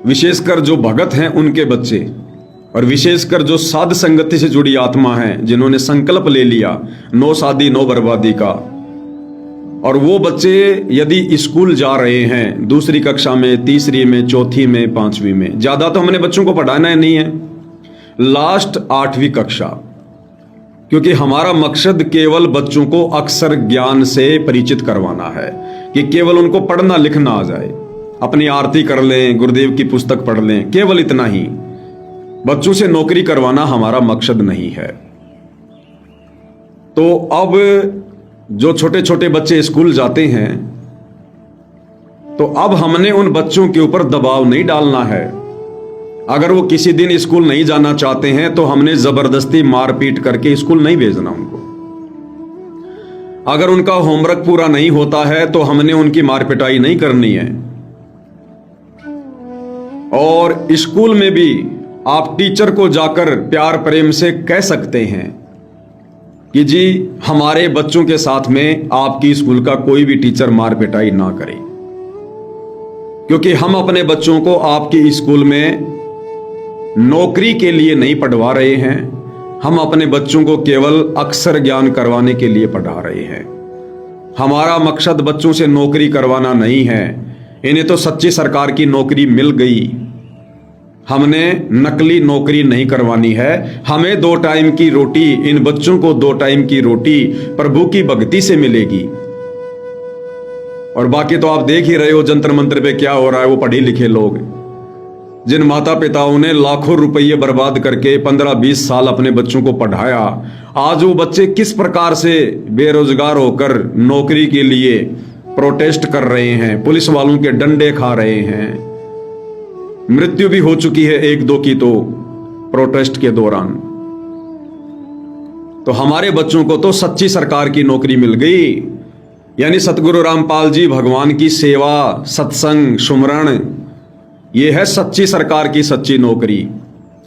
विशेषकर जो भगत हैं उनके बच्चे, और विशेषकर जो साध संगति से जुड़ी आत्मा है, जिन्होंने संकल्प ले लिया नो शादी नो बर्बादी का, और वो बच्चे यदि स्कूल जा रहे हैं दूसरी कक्षा में, तीसरी में, चौथी में, पांचवी में, ज्यादा तो हमने बच्चों को पढ़ाना ही नहीं है, लास्ट 8वीं कक्षा, क्योंकि हमारा मकसद केवल बच्चों को अक्षर ज्ञान से परिचित करवाना है कि केवल उनको पढ़ना लिखना आ जाए, अपनी आरती कर लें, गुरुदेव की पुस्तक पढ़ लें, केवल इतना ही। बच्चों से नौकरी करवाना हमारा मकसद नहीं है। तो अब जो छोटे छोटे बच्चे स्कूल जाते हैं, तो अब हमने उन बच्चों के ऊपर दबाव नहीं डालना है। अगर वो किसी दिन स्कूल नहीं जाना चाहते हैं तो हमने जबरदस्ती मारपीट करके स्कूल नहीं भेजना उनको। अगर उनका होमवर्क पूरा नहीं होता है तो हमने उनकी मारपिटाई नहीं करनी है। और स्कूल में भी आप टीचर को जाकर प्यार प्रेम से कह सकते हैं कि जी हमारे बच्चों के साथ में आपकी स्कूल का कोई भी टीचर मार पिटाई ना करे, क्योंकि हम अपने बच्चों को आपकी स्कूल में नौकरी के लिए नहीं पढ़वा रहे हैं, हम अपने बच्चों को केवल अक्षर ज्ञान करवाने के लिए पढ़ा रहे हैं। हमारा मकसद बच्चों से नौकरी करवाना नहीं है। इन्हें तो सच्ची सरकार की नौकरी मिल गई, हमने नकली नौकरी नहीं करवानी है। हमें 2 टाइम की रोटी, इन बच्चों को 2 टाइम की रोटी प्रभु की भक्ति से मिलेगी। और बाकी तो आप देख ही रहे हो जंतर मंत्र पे क्या हो रहा है। वो पढ़े लिखे लोग, जिन माता पिताओं ने लाखों रुपये बर्बाद करके 15-20 साल अपने बच्चों को पढ़ाया, आज वो बच्चे किस प्रकार से बेरोजगार होकर नौकरी के लिए प्रोटेस्ट कर रहे हैं, पुलिस वालों के डंडे खा रहे हैं। मृत्यु भी हो चुकी है 1-2 की तो प्रोटेस्ट के दौरान। तो हमारे बच्चों को तो सच्ची सरकार की नौकरी मिल गई, यानी सतगुरु रामपाल जी भगवान की सेवा, सत्संग, सुमरण, यह है सच्ची सरकार की सच्ची नौकरी।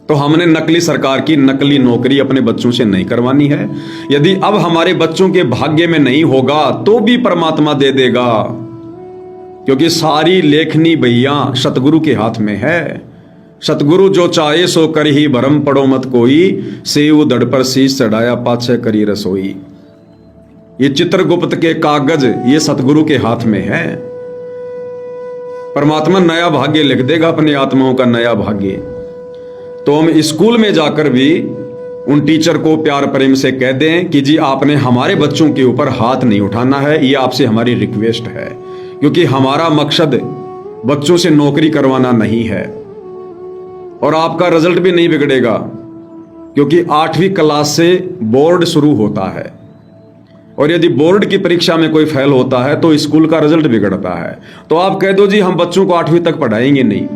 तो हमने नकली सरकार की नकली नौकरी अपने बच्चों से नहीं करवानी है। यदि अब हमारे बच्चों के भाग्य में नहीं होगा तो भी परमात्मा दे देगा, क्योंकि सारी लेखनी भैया सतगुरु के हाथ में है। सतगुरु जो चाहे सो कर ही भरम पड़ो मत कोई, सेव दड़ पर शीश चढ़ाया पाछे करी रसोई। ये चित्रगुप्त के कागज ये सतगुरु के हाथ में है। परमात्मा नया भाग्य लिख देगा, अपनी आत्माओं का नया भाग्य। तो हम स्कूल में जाकर भी उन टीचर को प्यार प्रेम से कह दें कि जी आपने हमारे बच्चों के ऊपर हाथ नहीं उठाना है, ये आपसे हमारी रिक्वेस्ट है, क्योंकि हमारा मकसद बच्चों से नौकरी करवाना नहीं है। और आपका रिजल्ट भी नहीं बिगड़ेगा, क्योंकि 8वीं क्लास से बोर्ड शुरू होता है, और यदि बोर्ड की परीक्षा में कोई फेल होता है तो स्कूल का रिजल्ट बिगड़ता है। तो आप कह दो जी हम बच्चों को 8वीं तक पढ़ाएंगे नहीं,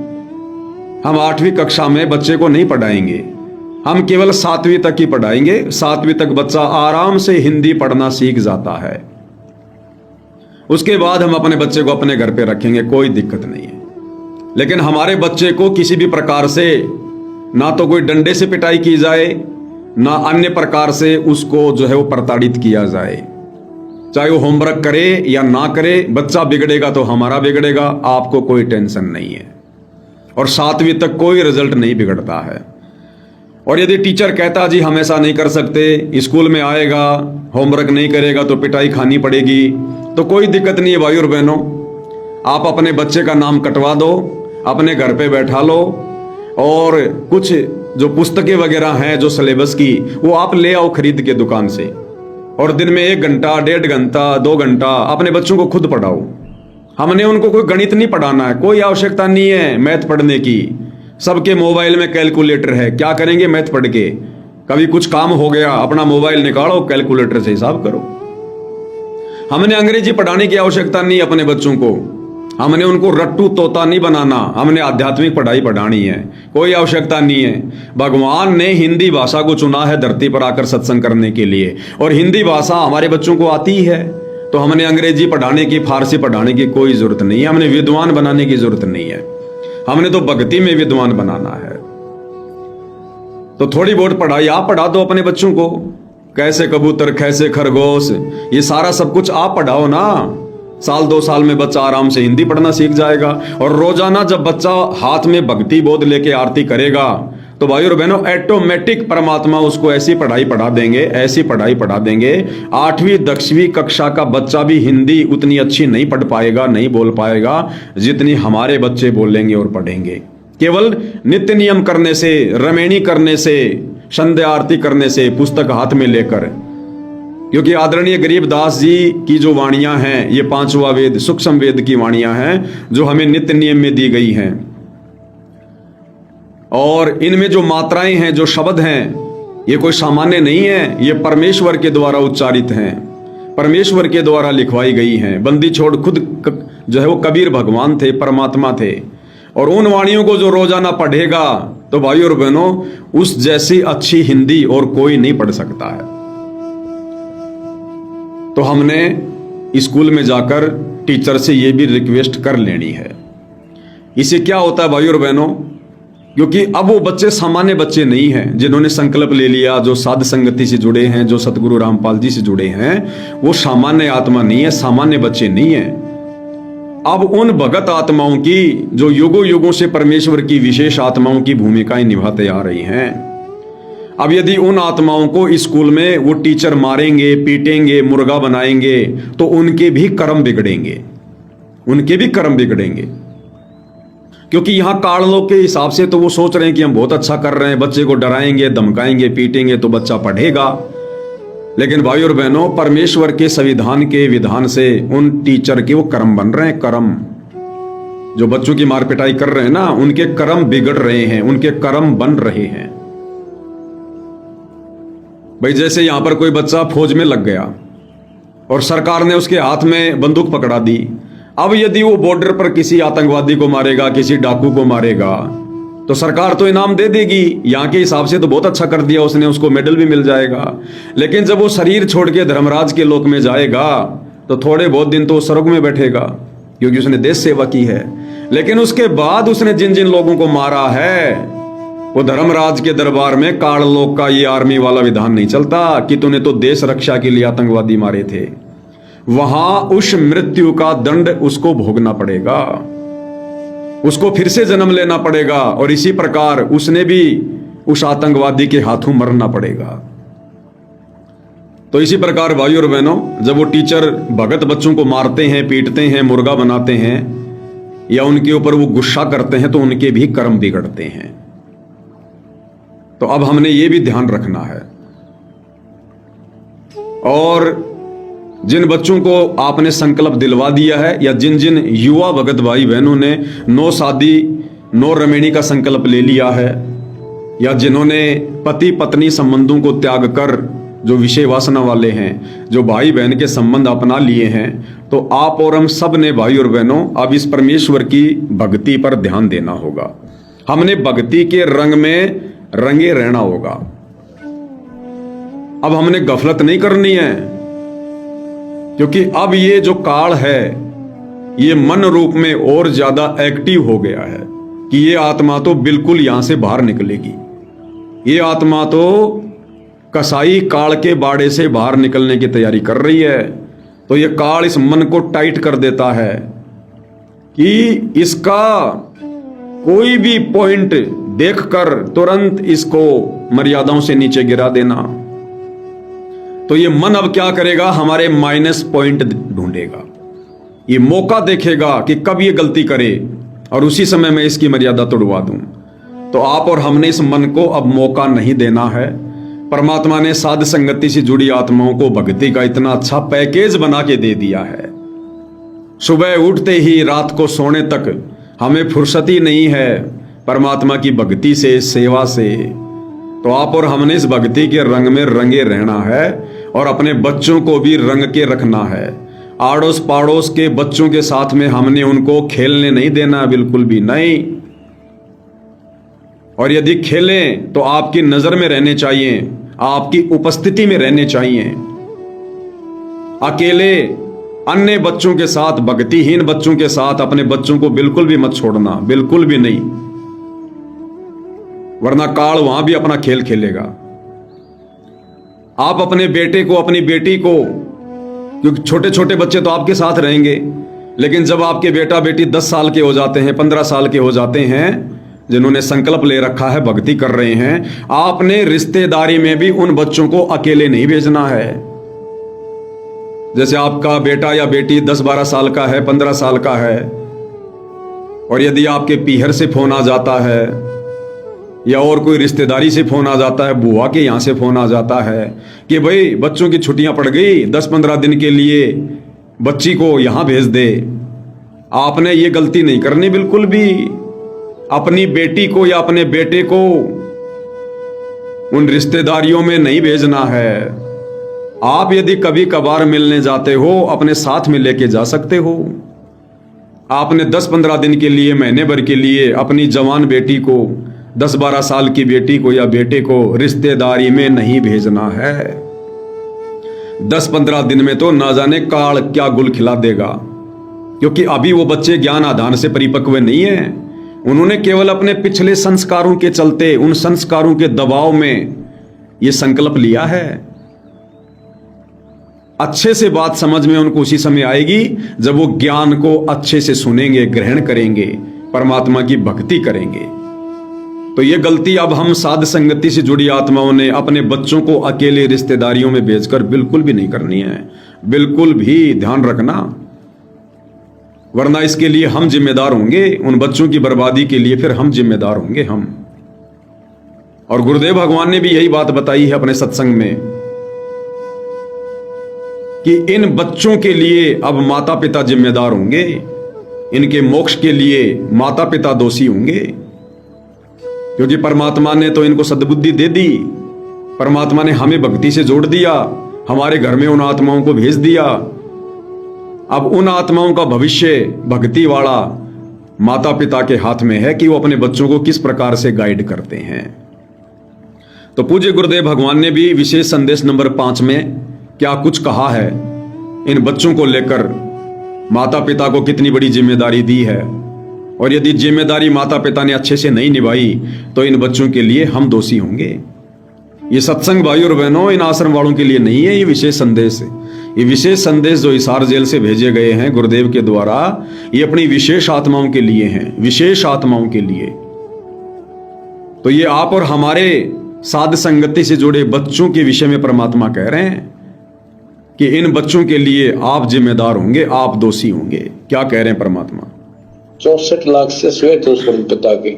हम 8वीं कक्षा में बच्चे को नहीं पढ़ाएंगे, हम केवल 7वीं तक ही पढ़ाएंगे। 7वीं तक बच्चा आराम से हिंदी पढ़ना सीख जाता है, उसके बाद हम अपने बच्चे को अपने घर पे रखेंगे, कोई दिक्कत नहीं है। लेकिन हमारे बच्चे को किसी भी प्रकार से ना तो कोई डंडे से पिटाई की जाए, ना अन्य प्रकार से उसको जो है वो प्रताड़ित किया जाए। चाहे वो होमवर्क करे या ना करे, बच्चा बिगड़ेगा तो हमारा बिगड़ेगा, आपको कोई टेंशन नहीं है। और 7वीं तक कोई रिजल्ट नहीं बिगड़ता है। और यदि टीचर कहता जी हम ऐसा नहीं कर सकते, स्कूल में आएगा होमवर्क नहीं करेगा तो पिटाई खानी पड़ेगी, तो कोई दिक्कत नहीं है भाई और बहनों। आप अपने बच्चे का नाम कटवा दो, अपने घर पे बैठा लो, और कुछ जो पुस्तकें वगैरह हैं जो सिलेबस की, वो आप ले आओ खरीद के दुकान से, और दिन में 1 घंटा, 1.5 घंटा, 2 घंटा अपने बच्चों को खुद पढ़ाओ। हमने उनको कोई गणित नहीं पढ़ाना है, कोई आवश्यकता नहीं है मैथ पढ़ने की। सबके मोबाइल में कैलकुलेटर है, क्या करेंगे मैथ पढ़ के? कभी कुछ काम हो गया, अपना मोबाइल निकालो, कैलकुलेटर से हिसाब करो। हमने अंग्रेजी पढ़ाने की आवश्यकता नहीं अपने बच्चों को, हमने उनको रट्टू तोता नहीं बनाना, हमने आध्यात्मिक पढ़ाई पढ़ानी है, कोई आवश्यकता नहीं है। भगवान ने हिंदी भाषा को चुना है धरती पर आकर सत्संग करने के लिए, और हिंदी भाषा हमारे बच्चों को आती है, तो हमने अंग्रेजी पढ़ाने की, फारसी पढ़ाने की कोई जरूरत नहीं है, हमने विद्वान बनाने की जरूरत नहीं है, हमने तो भक्ति में विद्वान बनाना है। तो थोड़ी बहुत पढ़ाई आप पढ़ा दो अपने बच्चों को, कैसे कबूतर कैसे खरगोश, ये सारा सब कुछ आप पढ़ाओ ना। साल 2 साल में बच्चा आराम से हिंदी पढ़ना सीख जाएगा। और रोजाना जब बच्चा हाथ में भक्ति बोध लेके आरती करेगा तो भाई और बहनों ऑटोमेटिक परमात्मा उसको ऐसी पढ़ाई पढ़ा देंगे, ऐसी पढ़ाई पढ़ा देंगे। 8वीं 10वीं कक्षा का बच्चा भी हिंदी उतनी अच्छी नहीं पढ़ पाएगा, नहीं बोल पाएगा जितनी हमारे बच्चे बोलेंगे और पढ़ेंगे। केवल नित्य नियम करने से, रमेणी करने से, संध्या आरती करने से, पुस्तक हाथ में लेकर। क्योंकि आदरणीय गरीबदास जी की जो वाणियां हैं, ये 5वां वेद सूक्ष्म वेद की वाणियां हैं जो हमें नित्य नियम में दी गई हैं। और इनमें जो मात्राएं हैं, जो शब्द हैं, ये कोई सामान्य नहीं है, ये परमेश्वर के द्वारा उच्चारित हैं, परमेश्वर के द्वारा लिखवाई गई हैं। बंदी छोड़ खुद जो है वो कबीर भगवान थे, परमात्मा थे। और उन वाणियों को जो रोजाना पढ़ेगा तो भाई और बहनों, उस जैसी अच्छी हिंदी और कोई नहीं पढ़ सकता है। तो हमने स्कूल में जाकर टीचर से ये भी रिक्वेस्ट कर लेनी है। इससे क्या होता है भाई और बहनों, क्योंकि अब वो बच्चे सामान्य बच्चे नहीं हैं जिन्होंने संकल्प ले लिया, जो साध संगति से जुड़े हैं, जो सतगुरु रामपाल जी से जुड़े हैं, वो सामान्य आत्मा नहीं है, सामान्य बच्चे नहीं है। अब उन भगत आत्माओं की जो युगों युगों से परमेश्वर की विशेष आत्माओं की भूमिकाएं निभाते आ रही हैं, अब यदि उन आत्माओं को स्कूल में वो टीचर मारेंगे, पीटेंगे, मुर्गा बनाएंगे तो उनके भी कर्म बिगड़ेंगे, उनके भी कर्म बिगड़ेंगे। क्योंकि यहां कारणों के हिसाब से तो वो सोच रहे हैं कि हम बहुत अच्छा कर रहे हैं, बच्चे को डराएंगे, धमकाएंगे, पीटेंगे तो बच्चा पढ़ेगा। लेकिन भाई और बहनों, परमेश्वर के संविधान के विधान से उन टीचर के वो कर्म बन रहे हैं। कर्म जो बच्चों की मार पिटाई कर रहे हैं ना, उनके कर्म बिगड़ रहे हैं, उनके कर्म बन रहे हैं। भाई जैसे यहां पर कोई बच्चा फौज में लग गया और सरकार ने उसके हाथ में बंदूक पकड़ा दी। अब यदि वो बॉर्डर पर किसी आतंकवादी को मारेगा, किसी डाकू को मारेगा, तो सरकार तो इनाम दे देगी, यहां के हिसाब से तो बहुत अच्छा कर दिया उसने, उसको मेडल भी मिल जाएगा। लेकिन जब वो शरीर छोड़ के धर्मराज के लोक में जाएगा तो थोड़े बहुत दिन तो स्वर्ग में बैठेगा, क्योंकि उसने देश सेवा की है। लेकिन उसके बाद उसने जिन जिन लोगों को मारा है, वो धर्मराज के दरबार में काललोक का ये आर्मी वाला विधान नहीं चलता कि तूने तो देश रक्षा के लिए आतंकवादी मारे थे। वहां उस मृत्यु का दंड उसको भोगना पड़ेगा, उसको फिर से जन्म लेना पड़ेगा, और इसी प्रकार उसने भी उस आतंकवादी के हाथों मरना पड़ेगा। तो इसी प्रकार भाई और बहनों, जब वो टीचर भगत बच्चों को मारते हैं, पीटते हैं, मुर्गा बनाते हैं या उनके ऊपर वो गुस्सा करते हैं तो उनके भी कर्म बिगड़ते हैं। तो अब हमने ये भी ध्यान रखना है। और जिन बच्चों को आपने संकल्प दिलवा दिया है, या जिन जिन युवा भगत भाई बहनों ने नो शादी नो रमेणी का संकल्प ले लिया है, या जिन्होंने पति पत्नी संबंधों को त्याग कर जो विषय वासना वाले हैं, जो भाई बहन के संबंध अपना लिए हैं, तो आप और हम सब ने भाई और बहनों अब इस परमेश्वर की भक्ति पर ध्यान देना होगा। हमने भक्ति के रंग में रंगे रहना होगा। अब हमने गफलत नहीं करनी है, क्योंकि अब ये जो काल है ये मन रूप में और ज्यादा एक्टिव हो गया है कि ये आत्मा तो बिल्कुल यहां से बाहर निकलेगी। ये आत्मा तो कसाई काल के बाड़े से बाहर निकलने की तैयारी कर रही है। तो ये काल इस मन को टाइट कर देता है कि इसका कोई भी पॉइंट देखकर तुरंत इसको मर्यादाओं से नीचे गिरा देना। तो ये मन अब क्या करेगा, हमारे माइनस पॉइंट ढूंढेगा, ये मौका देखेगा कि कब ये गलती करे और उसी समय मैं इसकी मर्यादा तोड़वा दूं। तो आप और हमने इस मन को अब मौका नहीं देना है। परमात्मा ने साध संगति से जुड़ी आत्माओं को भक्ति का इतना अच्छा पैकेज बना के दे दिया है। सुबह उठते ही रात को सोने तक हमें फुर्सत ही नहीं है परमात्मा की भक्ति से, सेवा से। तो आप और हमने इस भक्ति के रंग में रंगे रहना है और अपने बच्चों को भी रंग के रखना है। आड़ोस पाड़ोस के बच्चों के साथ में हमने उनको खेलने नहीं देना, बिल्कुल भी नहीं। और यदि खेलें तो आपकी नजर में रहने चाहिए, आपकी उपस्थिति में रहने चाहिए। अकेले अन्य बच्चों के साथ, भक्तिहीन बच्चों के साथ अपने बच्चों को बिल्कुल भी मत छोड़ना, बिल्कुल भी नहीं, वरना काल वहां भी अपना खेल खेलेगा। आप अपने बेटे को, अपनी बेटी को क्योंकि छोटे छोटे बच्चे तो आपके साथ रहेंगे, लेकिन जब आपके बेटा बेटी 10 साल के हो जाते हैं, 15 साल के हो जाते हैं, जिन्होंने संकल्प ले रखा है, भक्ति कर रहे हैं, आपने रिश्तेदारी में भी उन बच्चों को अकेले नहीं भेजना है। जैसे आपका बेटा या बेटी 10-12 साल का है, 15 साल का है, और यदि आपके पीहर से फोन आ जाता है या और कोई रिश्तेदारी से फोन आ जाता है, बुआ के यहां से फोन आ जाता है कि भाई बच्चों की छुट्टियां पड़ गई, 10-15 दिन के लिए बच्ची को यहां भेज दे, आपने ये गलती नहीं करनी बिल्कुल भी। अपनी बेटी को या अपने बेटे को उन रिश्तेदारियों में नहीं भेजना है। आप यदि कभी कभार मिलने जाते हो, अपने साथ में लेके जा सकते हो। आपने 10-15 दिन के लिए, महीने भर के लिए अपनी जवान बेटी को, 10-12 साल की बेटी को या बेटे को रिश्तेदारी में नहीं भेजना है। 10-15 दिन में तो ना जाने काल क्या गुल खिला देगा, क्योंकि अभी वो बच्चे ज्ञान आधान से परिपक्व नहीं है। उन्होंने केवल अपने पिछले संस्कारों के चलते, उन संस्कारों के दबाव में ये संकल्प लिया है। अच्छे से बात समझ में उनको उसी समय आएगी जब वो ज्ञान को अच्छे से सुनेंगे, ग्रहण करेंगे, परमात्मा की भक्ति करेंगे। तो ये गलती अब हम साध संगति से जुड़ी आत्माओं ने अपने बच्चों को अकेले रिश्तेदारियों में भेजकर बिल्कुल भी नहीं करनी है। बिल्कुल भी ध्यान रखना, वरना इसके लिए हम जिम्मेदार होंगे। उन बच्चों की बर्बादी के लिए फिर हम जिम्मेदार होंगे हम। और गुरुदेव भगवान ने भी यही बात बताई है अपने सत्संग में कि इन बच्चों के लिए अब माता पिता जिम्मेदार होंगे, इनके मोक्ष के लिए माता पिता दोषी होंगे, क्योंकि परमात्मा ने तो इनको सद्बुद्धि दे दी। परमात्मा ने हमें भक्ति से जोड़ दिया, हमारे घर में उन आत्माओं को भेज दिया। अब उन आत्माओं का भविष्य भक्ति वाला माता पिता के हाथ में है कि वो अपने बच्चों को किस प्रकार से गाइड करते हैं। तो पूज्य गुरुदेव भगवान ने भी विशेष संदेश नंबर 5 में क्या कुछ कहा है, इन बच्चों को लेकर माता पिता को कितनी बड़ी जिम्मेदारी दी है, और यदि जिम्मेदारी माता पिता ने अच्छे से नहीं निभाई तो इन बच्चों के लिए हम दोषी होंगे। ये सत्संग भाई और बहनों इन आश्रम वालों के लिए नहीं है, ये विशेष संदेश है। ये विशेष संदेश जो हिसार जेल से भेजे गए हैं गुरुदेव के द्वारा, ये अपनी विशेष आत्माओं के लिए हैं, विशेष आत्माओं के लिए। तो ये आप और हमारे साध संगति से जुड़े बच्चों के विषय में परमात्मा कह रहे हैं कि इन बच्चों के लिए आप जिम्मेदार होंगे, आप दोषी होंगे। क्या कह रहे हैं परमात्मा? 64 लाख से श्वेत हो स्वर्ण पिता के,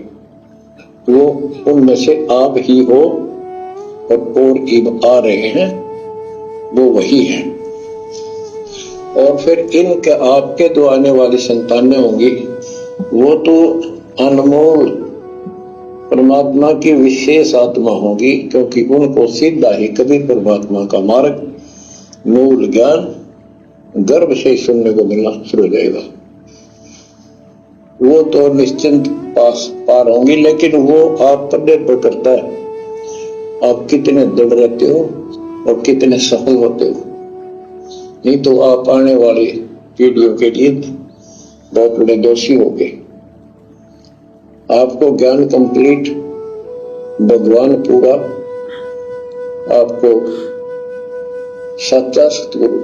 वो उनमें से आप ही हो और ईब आ रहे हैं, वो वही है। और फिर इनके आपके तो आने वाली संतानें होंगी, वो तो अनमोल परमात्मा की विशेष आत्मा होगी, क्योंकि उनको सीधा ही कभी परमात्मा का मार्ग, मूल ज्ञान गर्भ से ही सुनने को मिलना शुरू हो जाएगा। वो तो निश्चिंत पार होंगी, लेकिन वो आप पर निर्भर करता है आप कितने दृढ़ रहते हो और कितने सफल होते हो। नहीं तो आप आने वाली पीढ़ियों के लिए बहुत बड़े दोषी होंगे। आपको ज्ञान कंप्लीट, भगवान पूरा, आपको सच्चा सतगुरु।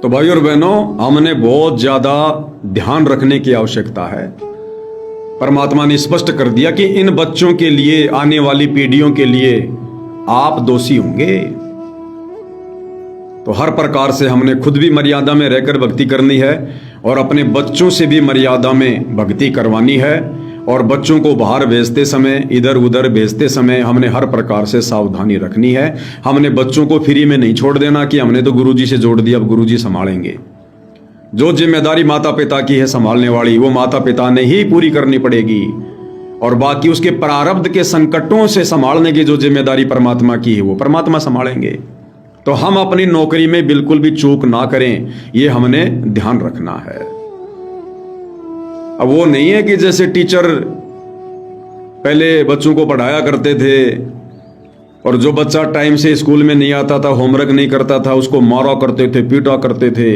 तो भाई और बहनों, हमने बहुत ज्यादा ध्यान रखने की आवश्यकता है। परमात्मा ने स्पष्ट कर दिया कि इन बच्चों के लिए, आने वाली पीढ़ियों के लिए आप दोषी होंगे। तो हर प्रकार से हमने खुद भी मर्यादा में रहकर भक्ति करनी है और अपने बच्चों से भी मर्यादा में भक्ति करवानी है। और बच्चों को बाहर भेजते समय, इधर उधर भेजते समय हमने हर प्रकार से सावधानी रखनी है। हमने बच्चों को फ्री में नहीं छोड़ देना कि हमने तो गुरुजी से जोड़ दिया, अब गुरुजी संभालेंगे। जो जिम्मेदारी माता पिता की है संभालने वाली, वो माता पिता ने ही पूरी करनी पड़ेगी। और बाकी उसके प्रारब्ध के संकटों से संभालने की जो जिम्मेदारी परमात्मा की है, वो परमात्मा संभालेंगे। तो हम अपनी नौकरी में बिल्कुल भी चूक ना करें, ये हमने ध्यान रखना है। अब वो नहीं है कि जैसे टीचर पहले बच्चों को पढ़ाया करते थे और जो बच्चा टाइम से स्कूल में नहीं आता था, होमवर्क नहीं करता था, उसको मारा करते थे, पीटा करते थे।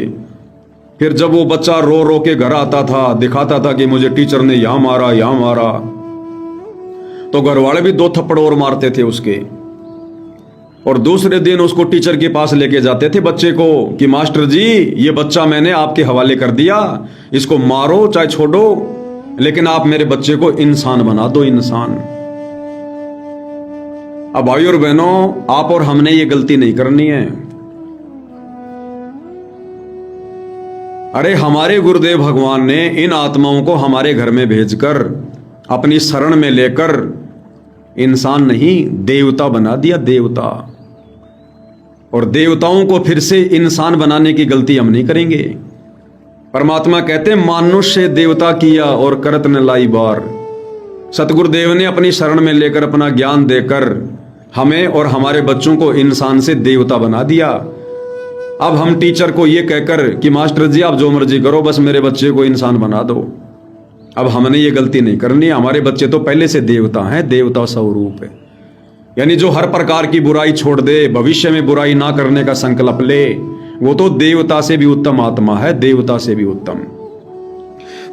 फिर जब वो बच्चा रो रो के घर आता था, दिखाता था कि मुझे टीचर ने यहां मारा, तो घर वाले भी 2 थप्पड़ और मारते थे उसके। और दूसरे दिन उसको टीचर के पास लेके जाते थे बच्चे को कि मास्टर जी ये बच्चा मैंने आपके हवाले कर दिया, इसको मारो चाहे छोड़ो, लेकिन आप मेरे बच्चे को इंसान बना दो, इंसान। अब भाई और बहनों, आप और हमने ये गलती नहीं करनी है। अरे हमारे गुरुदेव भगवान ने इन आत्माओं को हमारे घर में भेजकर अपनी शरण में लेकर इंसान नहीं देवता बना दिया, देवता। और देवताओं को फिर से इंसान बनाने की गलती हम नहीं करेंगे। परमात्मा कहते मानुष्य देवता किया और करत न लाई बार। सतगुरुदेव ने अपनी शरण में लेकर अपना ज्ञान देकर हमें और हमारे बच्चों को इंसान से देवता बना दिया। अब हम टीचर को यह कहकर कि मास्टर जी आप जो मर्जी करो, बस मेरे बच्चे को इंसान बना दो। अब हमने ये गलती नहीं करनी। हमारे बच्चे तो पहले से देवता हैं, देवता स्वरूप है। यानी जो हर प्रकार की बुराई छोड़ दे, भविष्य में बुराई ना करने का संकल्प ले, वो तो देवता से भी उत्तम आत्मा है, देवता से भी उत्तम।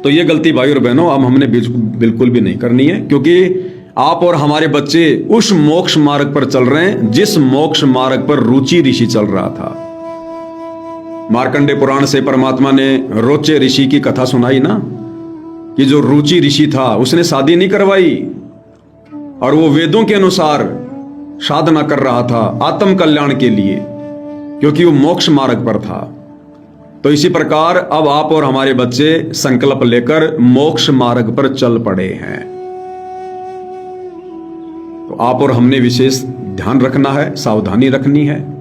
तो ये गलती भाई और बहनों अब हमने बिल्कुल भी नहीं करनी है, क्योंकि आप और हमारे बच्चे उस मोक्ष मार्ग पर चल रहे हैं जिस मोक्ष मार्ग पर रुचि ऋषि चल रहा था। मार्कंडे पुराण से परमात्मा ने रोचे ऋषि की कथा सुनाई ना, कि जो रुचि ऋषि था उसने शादी नहीं करवाई और वो वेदों के अनुसार साधना कर रहा था आत्म कल्याण के लिए, क्योंकि वो मोक्ष मार्ग पर था। तो इसी प्रकार अब आप और हमारे बच्चे संकल्प लेकर मोक्ष मार्ग पर चल पड़े हैं। तो आप और हमने विशेष ध्यान रखना है, सावधानी रखनी है।